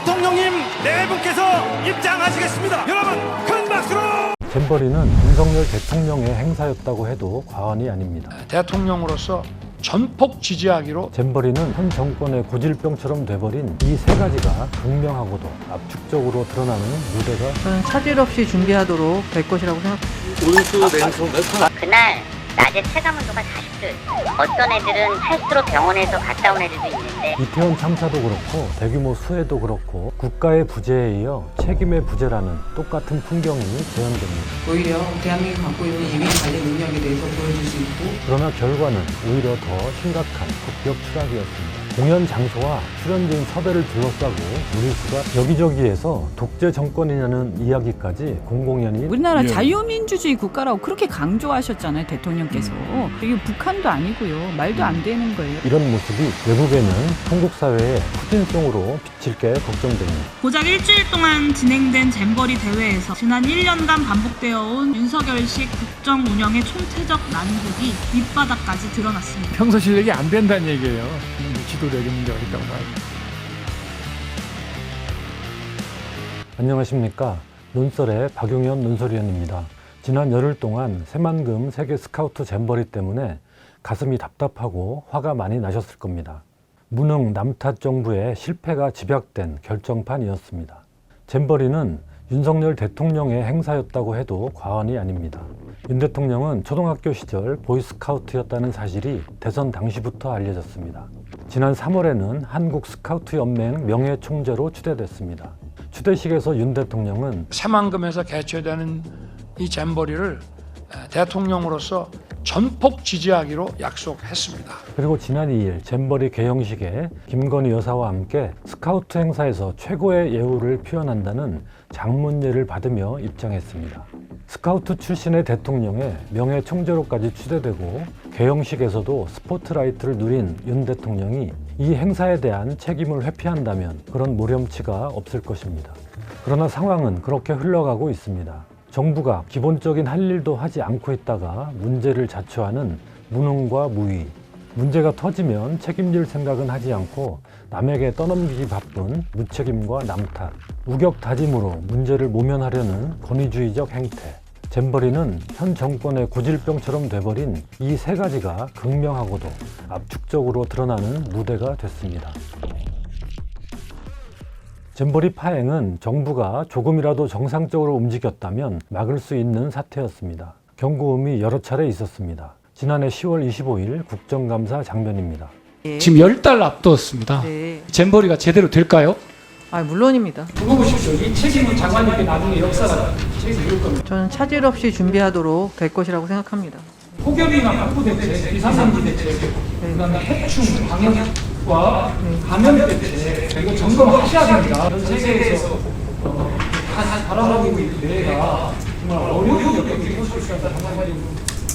대통령님 네 분께서 입장하시겠습니다. 여러분 큰 박수로. 잼버리는 윤석열 대통령의 행사였다고 해도 과언이 아닙니다. 대통령으로서 전폭 지지하기로. 잼버리는 현 정권의 고질병처럼 돼버린 이 세 가지가 극명하고도 압축적으로 드러나는 무대가 저는 차질 없이 준비하도록 될 것이라고 생각합니다. 그날 낮에 체감온도가 40도. 어떤 애들은 할수록 병원에서 갔다 온 애들도 있는데 이태원 참사도 그렇고 대규모 수해도 그렇고 국가의 부재에 이어 책임의 부재라는 똑같은 풍경이 재현됩니다. 오히려 대한민국이 갖고 있는 예비 관리 능력에 대해서 보여줄 수 있고 그러나 결과는 오히려 더 심각한 국격 추락이었습니다. 공연 장소와 출연진 섭외를 둘러싸고 무리수가 여기저기에서 독재 정권이냐는 이야기까지 공공연히 우리나라 자유민주주의 국가라고 그렇게 강조하셨잖아요, 대통령께서. 이게 북한도 아니고요. 말도 안 되는 거예요. 이런 모습이 외국에는 한국 사회의 후진성으로 비칠 게 걱정됩니다. 고작 일주일 동안 진행된 잼버리 대회에서 지난 1년간 반복되어 온 윤석열식 국정 운영의 총체적 난국이 밑바닥까지 드러났습니다. 평소 실력이 안 된다는 얘기예요. 지도력에 문제가 있다고 봐요. 안녕하십니까. 논설의 박용현 논설위원입니다. 지난 열흘 동안 새만금 세계 스카우트 잼버리 때문에 가슴이 답답하고 화가 많이 나셨을 겁니다. 무능 남탓 정부의 실패가 집약된 결정판이었습니다. 잼버리는 윤석열 대통령의 행사였다고 해도 과언이 아닙니다. 윤 대통령은 초등학교 시절 보이스카우트였다는 사실이 대선 당시부터 알려졌습니다. 지난 3월에는 한국 스카우트 연맹 명예총재로 추대됐습니다. 추대식에서 윤 대통령은 새만금에서 개최되는 이 잼버리를 대통령으로서 전폭 지지하기로 약속했습니다. 그리고 지난 2일 잼버리 개영식에 김건희 여사와 함께 스카우트 행사에서 최고의 예우를 표현한다는 장문예를 받으며 입장했습니다. 스카우트 출신의 대통령의 명예총재로까지 추대되고 개영식에서도 스포트라이트를 누린 윤 대통령이 이 행사에 대한 책임을 회피한다면 그런 모렴치가 없을 것입니다. 그러나 상황은 그렇게 흘러가고 있습니다. 정부가 기본적인 할 일도 하지 않고 있다가 문제를 자초하는 무능과 무위, 문제가 터지면 책임질 생각은 하지 않고 남에게 떠넘기기 바쁜 무책임과 남탓, 우격다짐으로 문제를 모면하려는 권위주의적 행태. 잼버리는 현 정권의 고질병처럼 돼버린 이 세 가지가 극명하고도 압축적으로 드러나는 무대가 됐습니다. 잼버리 파행은 정부가 조금이라도 정상적으로 움직였다면 막을 수 있는 사태였습니다. 경고음이 여러 차례 있었습니다. 지난해 10월 25일 국정감사 장면입니다. 지금 10달 앞두었습니다. 네. 잼버리가 제대로 될까요? 물론입니다. 두고 보십시오. 이 책임은 장관님께 나중에 역사가 책임을 질 겁니다. 저는 차질 없이 준비하도록 될 것이라고 생각합니다. 폭염이나 방부 대책, 비상상지 대책, 그다음에 해충 방역과 감염 대책 이거 점검하셔야 됩니다. 전 세계에서 바라보고 있는 대회가 정말 어려운 역경이 펼칠 수 있다 생각하고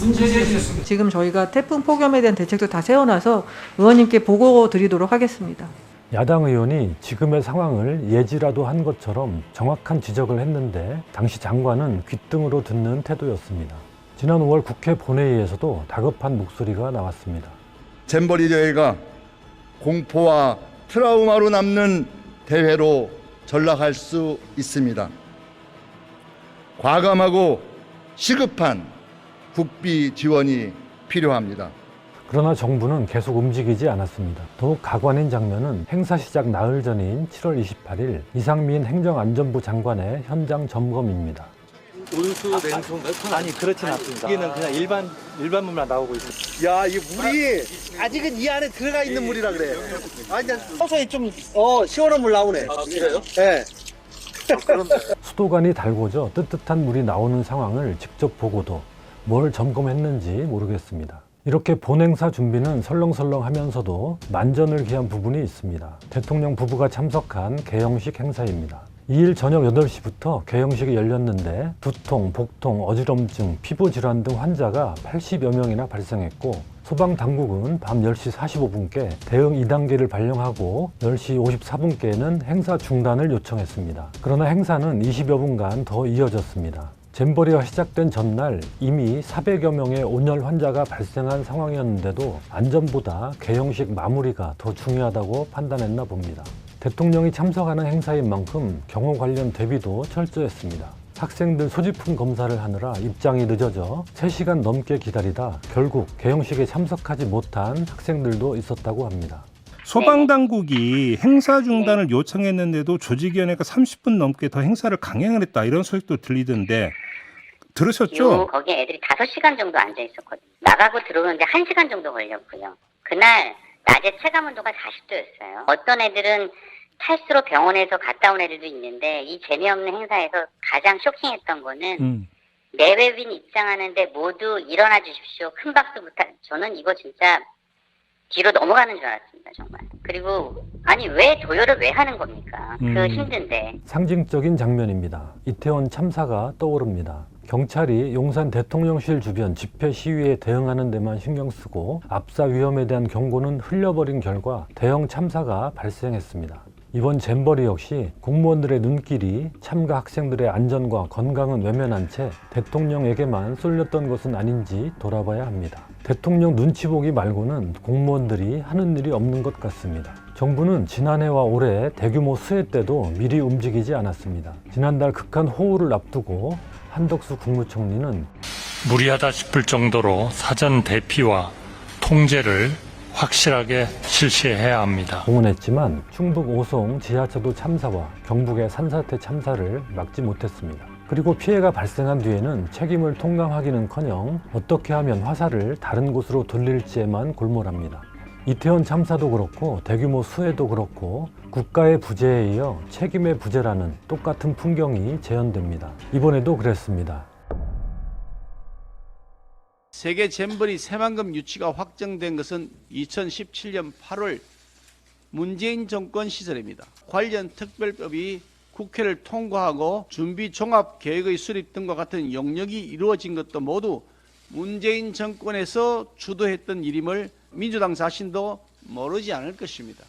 문제 제기했습니다. 지금 저희가 태풍 폭염에 대한 대책도 다 세워놔서 의원님께 보고 드리도록 하겠습니다. 야당 의원이 지금의 상황을 예지라도 한 것처럼 정확한 지적을 했는데 당시 장관은 귓등으로 듣는 태도였습니다. 지난 5월 국회 본회의에서도 다급한 목소리가 나왔습니다. 잼버리 대회가 공포와 트라우마로 남는 대회로 전락할 수 있습니다. 과감하고 시급한 국비 지원이 필요합니다. 그러나 정부는 계속 움직이지 않았습니다. 더욱 가관인 장면은 행사 시작 나흘 전인 7월 28일 이상민 행정안전부 장관의 현장 점검입니다. 온수, 냉수 몇 톤? 아니 그렇진 않습니다. 여기는 그냥 일반 물만 나오고 있습니다. 야, 이 물이 아직은 이 안에 들어가 있는 물이라 그래. 아니, 서서히 좀 시원한 물 나오네. 아, 그래요? 네. 수도관이 달궈져 뜨뜻한 물이 나오는 상황을 직접 보고도 뭘 점검했는지 모르겠습니다. 이렇게 본행사 준비는 설렁설렁 하면서도 만전을 기한 부분이 있습니다. 대통령 부부가 참석한 개영식 행사입니다. 2일 저녁 8시부터 개영식이 열렸는데 두통, 복통, 어지럼증, 피부질환 등 환자가 80여 명이나 발생했고 소방당국은 밤 10시 45분께 대응 2단계를 발령하고 10시 54분께는 행사 중단을 요청했습니다. 그러나 행사는 20여 분간 더 이어졌습니다. 잼버리가 시작된 전날 이미 400여 명의 온열 환자가 발생한 상황이었는데도 안전보다 개영식 마무리가 더 중요하다고 판단했나 봅니다. 대통령이 참석하는 행사인 만큼 경호 관련 대비도 철저했습니다. 학생들 소지품 검사를 하느라 입장이 늦어져 3시간 넘게 기다리다 결국 개영식에 참석하지 못한 학생들도 있었다고 합니다. 소방당국이 행사 중단을 요청했는데도 조직위원회가 30분 넘게 더 행사를 강행을 했다, 이런 소식도 들리던데 들으셨죠? 거기에 애들이 5시간 정도 앉아 있었거든요. 나가고 들어오는데 1시간 정도 걸렸고요. 그날 낮에 체감 온도가 40도였어요. 어떤 애들은 탈수로 병원에서 갔다 온 애들도 있는데, 이 재미없는 행사에서 가장 쇼킹했던 거는 내외빈 입장하는데 모두 일어나 주십시오, 큰 박수 부탁. 저는 이거 진짜 뒤로 넘어가는 줄 알았습니다, 정말. 그리고 아니 왜 도요를 왜 하는 겁니까? 그 힘든데. 상징적인 장면입니다. 이태원 참사가 떠오릅니다. 경찰이 용산 대통령실 주변 집회 시위에 대응하는 데만 신경 쓰고 압사 위험에 대한 경고는 흘려버린 결과 대형 참사가 발생했습니다. 이번 잼버리 역시 공무원들의 눈길이 참가 학생들의 안전과 건강은 외면한 채 대통령에게만 쏠렸던 것은 아닌지 돌아봐야 합니다. 대통령 눈치 보기 말고는 공무원들이 하는 일이 없는 것 같습니다. 정부는 지난해와 올해 대규모 수해 때도 미리 움직이지 않았습니다. 지난달 극한 호우를 앞두고 한덕수 국무총리는 무리하다 싶을 정도로 사전 대피와 통제를 확실하게 실시해야 합니다. 공언했지만 충북 오송 지하차도 참사와 경북의 산사태 참사를 막지 못했습니다. 그리고 피해가 발생한 뒤에는 책임을 통감하기는커녕 어떻게 하면 화살을 다른 곳으로 돌릴지에만 골몰합니다. 이태원 참사도 그렇고 대규모 수해도 그렇고 국가의 부재에 이어 책임의 부재라는 똑같은 풍경이 재현됩니다. 이번에도 그랬습니다. 세계 잼버리 새만금 유치가 확정된 것은 2017년 8월 문재인 정권 시절입니다. 관련 특별법이 국회를 통과하고 준비 종합 계획의 수립 등과 같은 영역이 이루어진 것도 모두 문재인 정권에서 주도했던 일임을 민주당 자신도 모르지 않을 것입니다.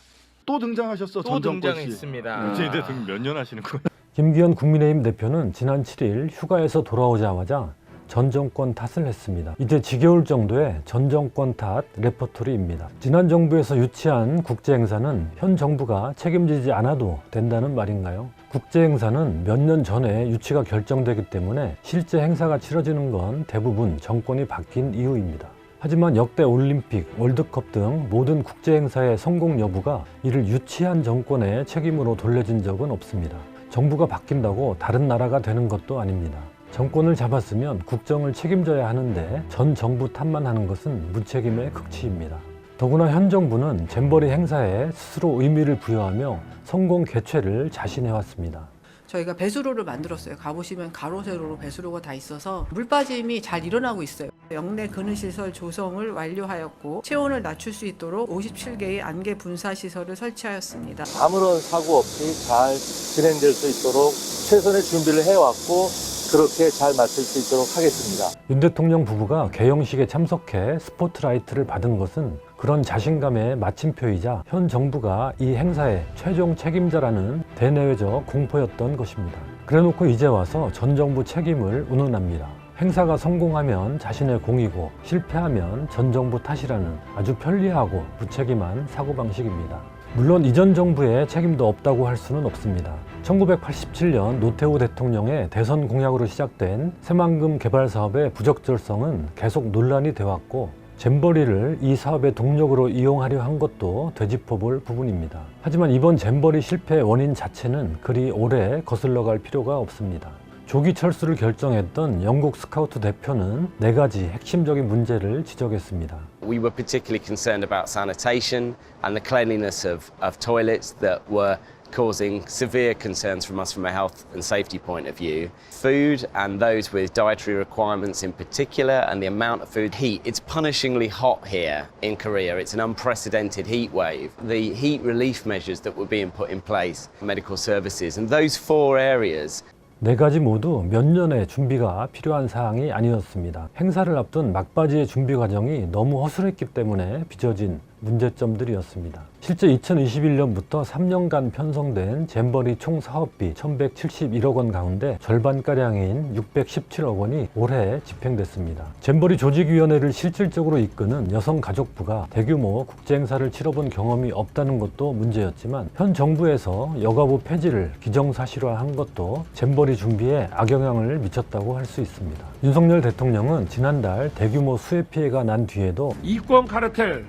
또 등장하셨어. 또 등장했습니다. 문재인 대통령 몇 년 하시는 거예요? 김기현 국민의힘 대표는 지난 7일 휴가에서 돌아오자마자 전 정권 탓을 했습니다. 이제 지겨울 정도의 전 정권 탓 레퍼토리입니다. 지난 정부에서 유치한 국제행사는 현 정부가 책임지지 않아도 된다는 말인가요? 국제행사는 몇 년 전에 유치가 결정되기 때문에 실제 행사가 치러지는 건 대부분 정권이 바뀐 이후입니다. 하지만 역대 올림픽, 월드컵 등 모든 국제행사의 성공 여부가 이를 유치한 정권의 책임으로 돌려진 적은 없습니다. 정부가 바뀐다고 다른 나라가 되는 것도 아닙니다. 정권을 잡았으면 국정을 책임져야 하는데 전 정부 탓만 하는 것은 무책임의 극치입니다. 더구나 현 정부는 잼버리 행사에 스스로 의미를 부여하며 성공 개최를 자신해왔습니다. 저희가 배수로를 만들었어요. 가보시면 가로 세로로 배수로가 다 있어서 물 빠짐이 잘 일어나고 있어요. 역내 근은시설 조성을 완료하였고 체온을 낮출 수 있도록 57개의 안개 분사 시설을 설치하였습니다. 아무런 사고 없이 잘 진행될 수 있도록 최선의 준비를 해왔고 그렇게 잘 마칠 수 있도록 하겠습니다. 윤 대통령 부부가 개영식에 참석해 스포트라이트를 받은 것은 그런 자신감의 마침표이자 현 정부가 이 행사의 최종 책임자라는 대내외적 공포였던 것입니다. 그래놓고 이제 와서 전 정부 책임을 운운합니다. 행사가 성공하면 자신의 공이고 실패하면 전 정부 탓이라는 아주 편리하고 무책임한 사고방식입니다. 물론 이전 정부의 책임도 없다고 할 수는 없습니다. 1987년 노태우 대통령의 대선 공약으로 시작된 새만금 개발 사업의 부적절성은 계속 논란이 되었고 잼버리를 이 사업의 동력으로 이용하려 한 것도 되짚어볼 부분입니다. 하지만 이번 잼버리 실패의 원인 자체는 그리 오래 거슬러 갈 필요가 없습니다. 조기 철수를 결정했던 영국 스카우트 대표는 4가지 핵심적인 문제를 지적했습니다. We were particularly concerned about sanitation and the cleanliness of toilets that were causing severe concerns from us from a health and safety point of view. Food and those with dietary requirements in particular and the amount of food. Heat, it's punishingly hot here in Korea. It's an unprecedented heat wave. The heat relief measures that were being put in place, medical services, and those 4 areas. 4가지 모두 몇 년의 준비가 필요한 사항이 아니었습니다. 행사를 앞둔 막바지의 준비 과정이 너무 허술했기 때문에 빚어진 문제점들이었습니다. 실제 2021년부터 3년간 편성된 잼버리 총 사업비 1171억 원 가운데 절반가량인 617억 원이 올해 집행됐습니다. 잼버리 조직위원회를 실질적으로 이끄는 여성가족부가 대규모 국제행사를 치러본 경험이 없다는 것도 문제였지만 현 정부에서 여가부 폐지를 기정사실화한 것도 잼버리 준비에 악영향을 미쳤다고 할 수 있습니다. 윤석열 대통령은 지난달 대규모 수해 피해가 난 뒤에도 이권 카르텔,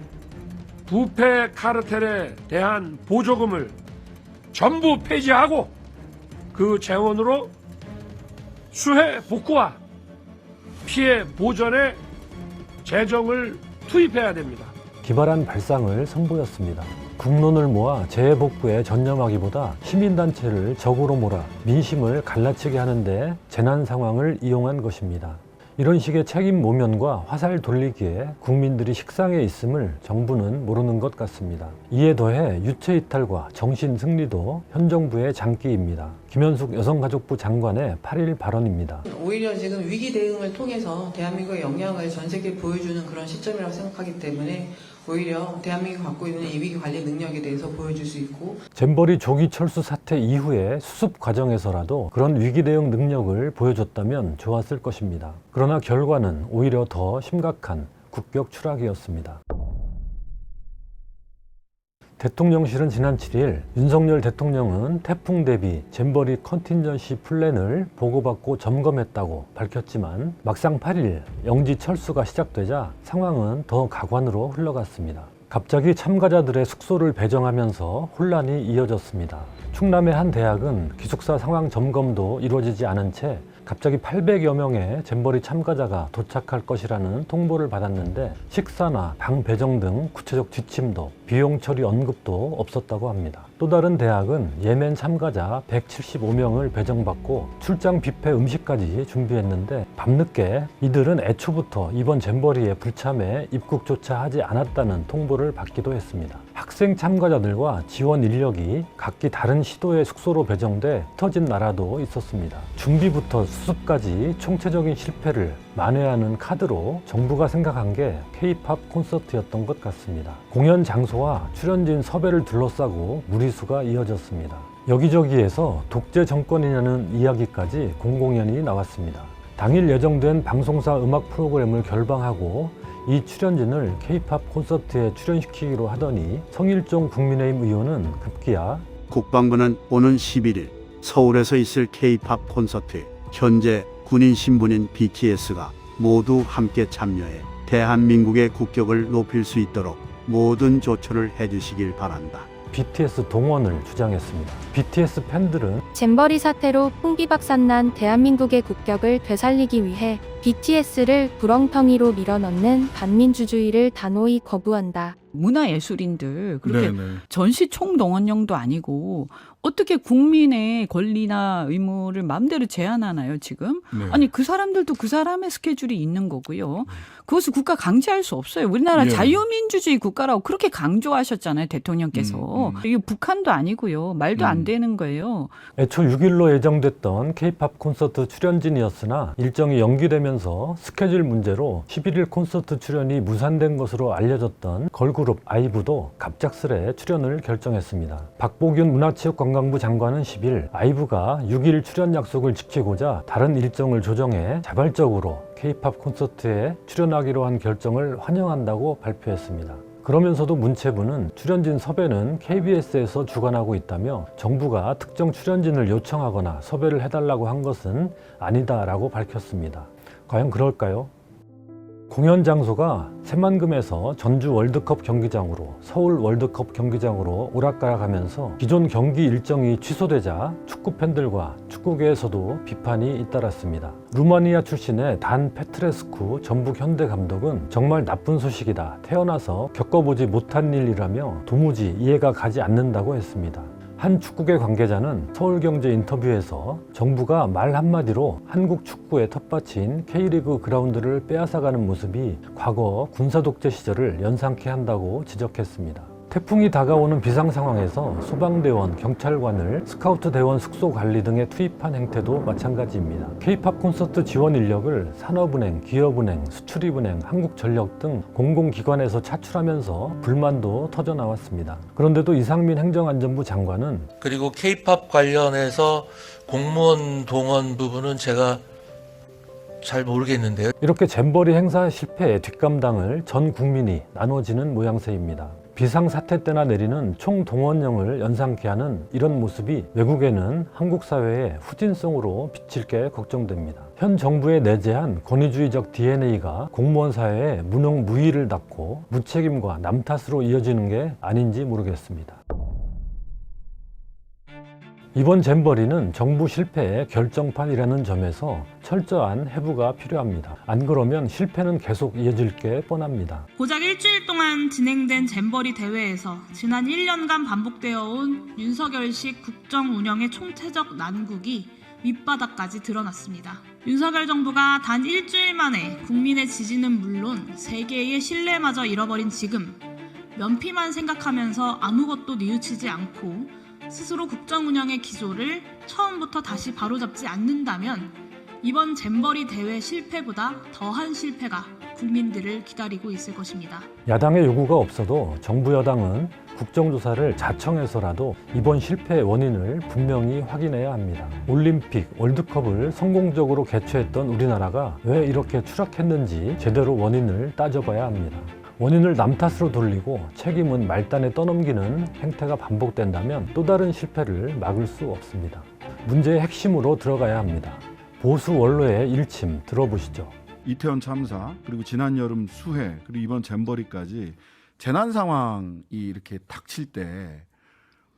부패 카르텔에 대한 보조금을 전부 폐지하고 그 재원으로 수해 복구와 피해 보전에 재정을 투입해야 됩니다. 기발한 발상을 선보였습니다. 국론을 모아 재해복구에 전념하기보다 시민단체를 적으로 몰아 민심을 갈라치게 하는데 재난 상황을 이용한 것입니다. 이런 식의 책임 모면과 화살 돌리기에 국민들이 식상해 있음을 정부는 모르는 것 같습니다. 이에 더해 유체 이탈과 정신 승리도 현 정부의 장기입니다. 김현숙 여성가족부 장관의 8일 발언입니다. 오히려 지금 위기 대응을 통해서 대한민국의 역량을 전 세계에 보여주는 그런 시점이라고 생각하기 때문에 오히려 대한민국이 갖고 있는 이 위기 관리 능력에 대해서 보여줄 수 있고 잼버리 조기 철수 사태 이후의 수습 과정에서라도 그런 위기 대응 능력을 보여줬다면 좋았을 것입니다. 그러나 결과는 오히려 더 심각한 국격 추락이었습니다. 대통령실은 지난 7일 윤석열 대통령은 태풍 대비 잼버리 컨틴전시 플랜을 보고받고 점검했다고 밝혔지만 막상 8일 영지 철수가 시작되자 상황은 더 가관으로 흘러갔습니다. 갑자기 참가자들의 숙소를 배정하면서 혼란이 이어졌습니다. 충남의 한 대학은 기숙사 상황 점검도 이루어지지 않은 채 갑자기 800여 명의 잼버리 참가자가 도착할 것이라는 통보를 받았는데 식사나 방 배정 등 구체적 지침도 비용 처리 언급도 없었다고 합니다. 또 다른 대학은 예멘 참가자 175명을 배정받고 출장 뷔페 음식까지 준비했는데 밤늦게 이들은 애초부터 이번 잼버리에 불참해 입국조차 하지 않았다는 통보를 받기도 했습니다. 학생 참가자들과 지원 인력이 각기 다른 시도의 숙소로 배정돼 흩어진 나라도 있었습니다. 준비부터 수습까지 총체적인 실패를 만회하는 카드로 정부가 생각한 게 K-팝 콘서트였던 것 같습니다. 공연 장소와 출연진 섭외를 둘러싸고 무리수가 이어졌습니다. 여기저기에서 독재 정권이냐는 이야기까지 공공연히 나왔습니다. 당일 예정된 방송사 음악 프로그램을 결방하고 이 출연진을 K-팝 콘서트에 출연시키기로 하더니 성일종 국민의힘 의원은 급기야 국방부는 오는 11일 서울에서 있을 K-팝 콘서트 현재 군인 신분인 BTS가 모두 함께 참여해 대한민국의 국격을 높일 수 있도록 모든 조처를 해주시길 바란다. BTS 동원을 주장했습니다. BTS 팬들은 잼버리 사태로 풍비박산난 대한민국의 국격을 되살리기 위해 BTS를 구렁텅이로 밀어넣는 반민주주의를 단호히 거부한다. 문화예술인들 그렇게 네네. 전시 총동원령도 아니고 어떻게 국민의 권리나 의무를 마음대로 제한하나요 지금? 네. 아니 그 사람들도 그 사람의 스케줄이 있는 거고요. 그것을 국가 강제할 수 없어요. 우리나라 예. 자유민주주의 국가라고 그렇게 강조하셨잖아요 대통령께서. 이게 북한도 아니고요. 말도 안 되는 거예요. 애초 6일로 예정됐던 K-팝 콘서트 출연진이었으나 일정이 연기되면서 스케줄 문제로 11일 콘서트 출연이 무산된 것으로 알려졌던 걸그룹 아이브도 갑작스레 출연을 결정했습니다. 박보균 문화체육관광부 장관은 10일 아이브가 6일 출연 약속을 지키고자 다른 일정을 조정해 자발적으로 K-팝 콘서트에 출연하기로 한 결정을 환영한다고 발표했습니다. 그러면서도 문체부는 출연진 섭외는 KBS에서 주관하고 있다며 정부가 특정 출연진을 요청하거나 섭외를 해달라고 한 것은 아니다라고 밝혔습니다. 과연 그럴까요? 공연 장소가 새만금에서 전주 월드컵 경기장으로 서울 월드컵 경기장으로 오락가락하면서 기존 경기 일정이 취소되자 축구 팬들과 축구계에서도 비판이 잇따랐습니다. 루마니아 출신의 단 페트레스쿠 전북 현대 감독은 정말 나쁜 소식이다. 태어나서 겪어보지 못한 일이라며 도무지 이해가 가지 않는다고 했습니다. 한 축구계 관계자는 서울경제 인터뷰에서 정부가 말 한마디로 한국 축구의 텃밭인 K리그 그라운드를 빼앗아가는 모습이 과거 군사독재 시절을 연상케 한다고 지적했습니다. 태풍이 다가오는 비상 상황에서 소방대원, 경찰관을 스카우트 대원 숙소 관리 등에 투입한 행태도 마찬가지입니다. K-팝 콘서트 지원 인력을 산업은행, 기업은행, 수출입은행, 한국전력 등 공공기관에서 차출하면서 불만도 터져나왔습니다. 그런데도 이상민 행정안전부 장관은 그리고 K-팝 관련해서 공무원 동원 부분은 제가 잘 모르겠는데요. 이렇게 잼버리 행사 실패의 뒷감당을 전 국민이 나눠지는 모양새입니다. 비상사태 때나 내리는 총동원령을 연상케 하는 이런 모습이 외국에는 한국 사회의 후진성으로 비칠 게 걱정됩니다. 현 정부에 내재한 권위주의적 DNA가 공무원 사회에 무능무의를 낳고 무책임과 남 탓으로 이어지는 게 아닌지 모르겠습니다. 이번 잼버리는 정부 실패의 결정판이라는 점에서 철저한 해부가 필요합니다. 안 그러면 실패는 계속 이어질 게 뻔합니다. 고작 일주일 동안 진행된 잼버리 대회에서 지난 1년간 반복되어 온 윤석열식 국정 운영의 총체적 난국이 밑바닥까지 드러났습니다. 윤석열 정부가 단 일주일 만에 국민의 지지는 물론 세계의 신뢰마저 잃어버린 지금 면피만 생각하면서 아무것도 뉘우치지 않고 스스로 국정 운영의 기조를 처음부터 다시 바로잡지 않는다면 이번 잼버리 대회 실패보다 더한 실패가 국민들을 기다리고 있을 것입니다. 야당의 요구가 없어도 정부 여당은 국정조사를 자청해서라도 이번 실패의 원인을 분명히 확인해야 합니다. 올림픽, 월드컵을 성공적으로 개최했던 우리나라가 왜 이렇게 추락했는지 제대로 원인을 따져봐야 합니다. 원인을 남 탓으로 돌리고 책임은 말단에 떠넘기는 행태가 반복된다면 또 다른 실패를 막을 수 없습니다. 문제의 핵심으로 들어가야 합니다. 보수 원로의 일침 들어보시죠. 이태원 참사, 그리고 지난 여름 수해, 그리고 이번 잼버리까지 재난 상황이 이렇게 닥칠 때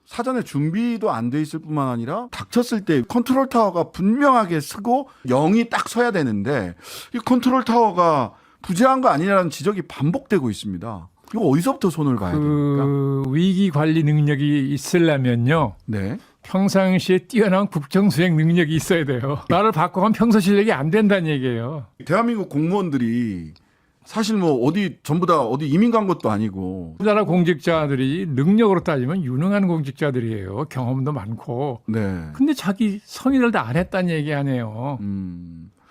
사전에 준비도 안 돼 있을 뿐만 아니라 닥쳤을 때 컨트롤 타워가 분명하게 서고 0이 딱 서야 되는데 이 컨트롤 타워가 부재한 거 아니냐는 지적이 반복되고 있습니다. 이거 어디서부터 손을 봐야 됩니까? 위기 관리 능력이 있으려면요. 네. 평상시에 뛰어난 국정 수행 능력이 있어야 돼요. 나를 바꿔가면 평소 실력이 안 된다는 얘기예요. 대한민국 공무원들이 사실 뭐 어디 전부 다 어디 이민 간 것도 아니고 우리나라 공직자들이 능력으로 따지면 유능한 공직자들이에요. 경험도 많고. 네. 근데 자기 성의를 다 안 했다는 얘기 아니에요.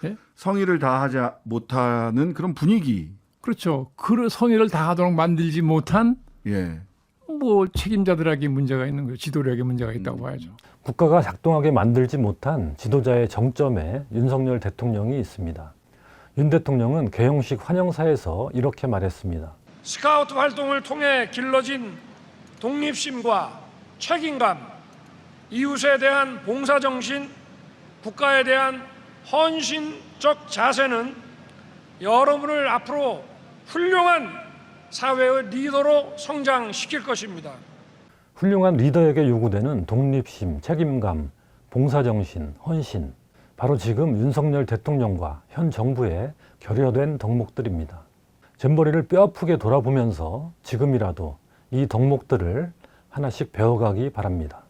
네? 성의를 다하지 못하는 그런 분위기. 그렇죠. 그 성의를 다하도록 만들지 못한 예. 뭐 책임자들에게 문제가 있는 거예요. 지도력에 문제가 있다고 봐야죠. 국가가 작동하게 만들지 못한 지도자의 정점에 윤석열 대통령이 있습니다. 윤 대통령은 개영식 환영사에서 이렇게 말했습니다. 스카우트 활동을 통해 길러진 독립심과 책임감, 이웃에 대한 봉사정신, 국가에 대한 헌신적 자세는 여러분을 앞으로 훌륭한 사회의 리더로 성장시킬 것입니다. 훌륭한 리더에게 요구되는 독립심, 책임감, 봉사정신, 헌신, 바로 지금 윤석열 대통령과 현 정부의 결여된 덕목들입니다. 잼버리를 뼈아프게 돌아보면서 지금이라도 이 덕목들을 하나씩 배워가기 바랍니다.